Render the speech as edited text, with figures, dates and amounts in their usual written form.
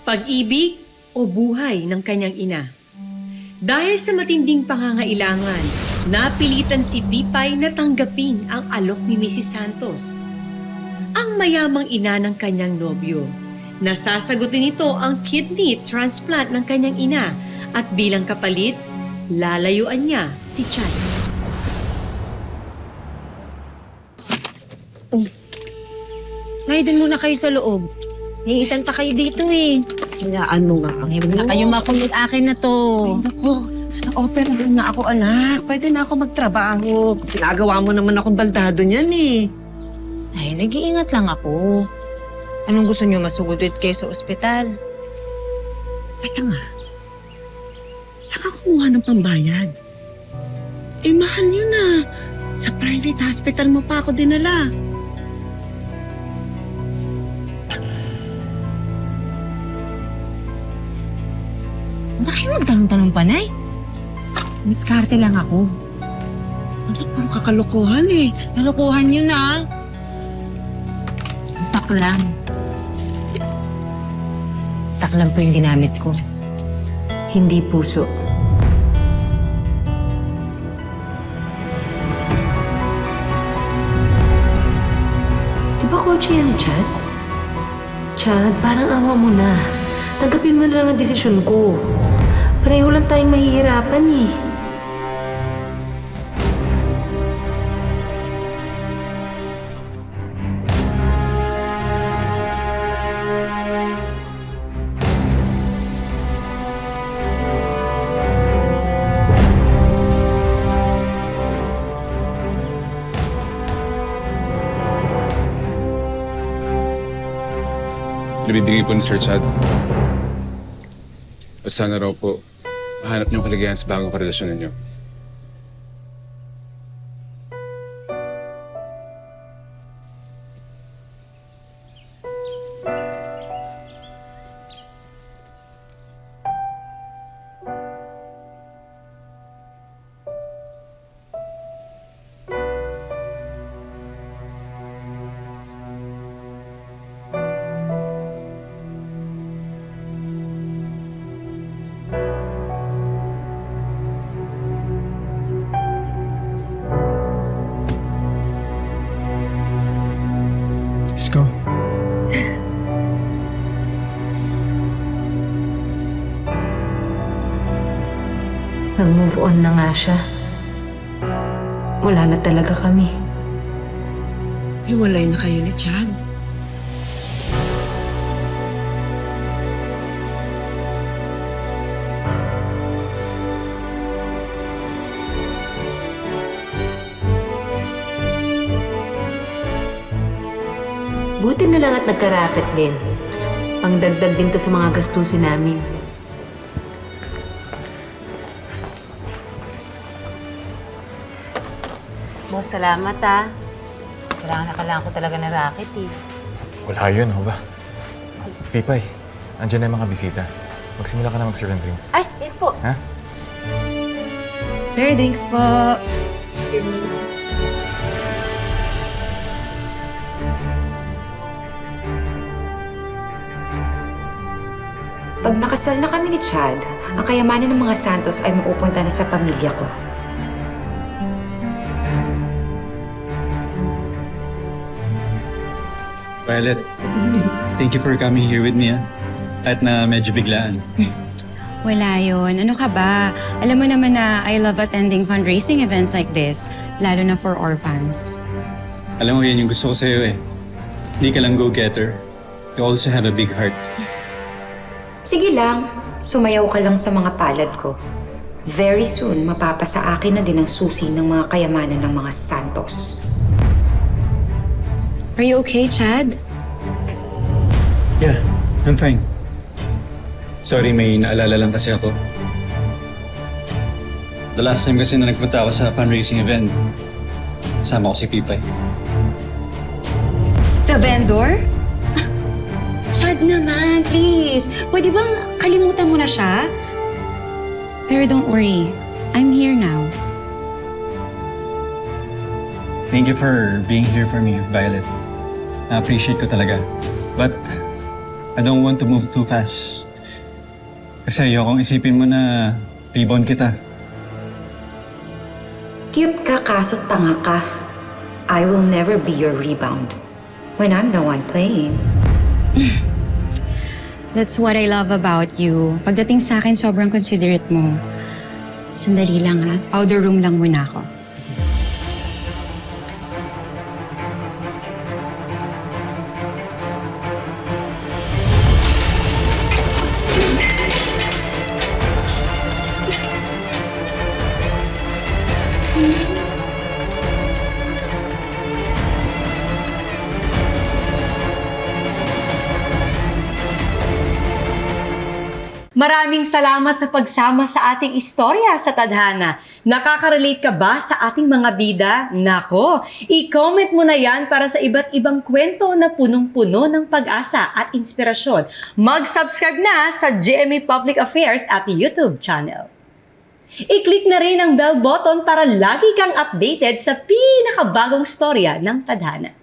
Pag-ibig o buhay ng kanyang ina. Dahil sa matinding pangangailangan, napilitan si Pipay na tanggapin ang alok ni Mrs. Santos, ang mayamang ina ng kanyang nobyo. Nasasagutin nito ang kidney transplant ng kanyang ina at bilang kapalit, lalayuan niya si Chad. Nay, dun muna kayo sa loob. Hingitan pa kayo dito eh. Hayaan mo nga ako. Huwag na kayo makulit, akin na to. Ay, naku. Na-operahan na ako, anak. Pwede na ako magtrabaho. Ginagawa mo naman akong baldado niyan eh. Ay, nag-iingat lang ako. Anong gusto niyo, masugod kayo sa ospital? Teka nga. Saan ka kumuha ng pambayad? Eh, mahal yun ah. Sa private hospital mo pa ako dinala. Huwag na kayo magtanong-tanong pa, Nay. Miskarte lang ako. Anak, puro kakalokohan eh. Nalukuhan yun ah. Tak lang. Tak lang po yung ginamit ko. Hindi puso. Di ba kotse yan, Chad? Chad, parang awa mo na. Tanggapin mo na lang ang desisyon ko. Pareho lang tayong mahihirapan eh. Nabibigay po ni Sir Chad. At sana raw po, mahanap niyong kaligayahan sa bagong karelasyon ninyo. Isko. Nag-move on na nga siya. Wala na talaga kami. Hiwalay na kayo ni Chad. Buti na lang at nagkaraket din. Pangdagdag din to sa mga gastusin namin. Boss, salamat ah. Kailangan ko talaga ng racket eh. Wala yun, ho ba? Pipay, andyan na yung mga bisita. Magsimula ka na mag-serve ng drinks. Ay, yes po. Ha? Sir, drinks po. Pag nakasal na kami ni Chad, ang kayamanan ng mga Santos ay mapupunta na sa pamilya ko. Violet, thank you for coming here with me, ah. Kahit na medyo biglaan. Wala yun. Ano ka ba? Alam mo naman na I love attending fundraising events like this, lalo na for orphans. Alam mo, yan yung gusto ko sa'yo eh. Hindi ka lang go-getter. You also have a big heart. Sige lang, sumayaw ka lang sa mga palad ko. Very soon, mapapasa akin na din ang susi ng mga kayamanan ng mga Santos. Are you okay, Chad? Yeah, I'm fine. Sorry, may naalala lang kasi ako. The last time kasi na nagpunta ako sa fundraising event, kasama ko si Pipay. The vendor? Chad naman, please. Pwede bang kalimutan mo na siya? Pero don't worry, I'm here now. Thank you for being here for me, Violet. Na-appreciate ko talaga. But I don't want to move too fast. Kasi ayokong isipin mo na rebound kita. Cute ka kaso tanga ka. I will never be your rebound when I'm the one playing. That's what I love about you. Pagdating sa akin, sobrang considerate mo. Sandali lang ha. Powder room lang muna ako. Maraming salamat sa pagsama sa ating istorya sa Tadhana. Nakaka-relate ka ba sa ating mga bida? Nako, i-comment mo na yan para sa iba't ibang kwento na punong-puno ng pag-asa at inspirasyon. Mag-subscribe na sa GMA Public Affairs at YouTube channel. I-click na rin ang bell button para lagi kang updated sa pinakabagong storya ng Tadhana.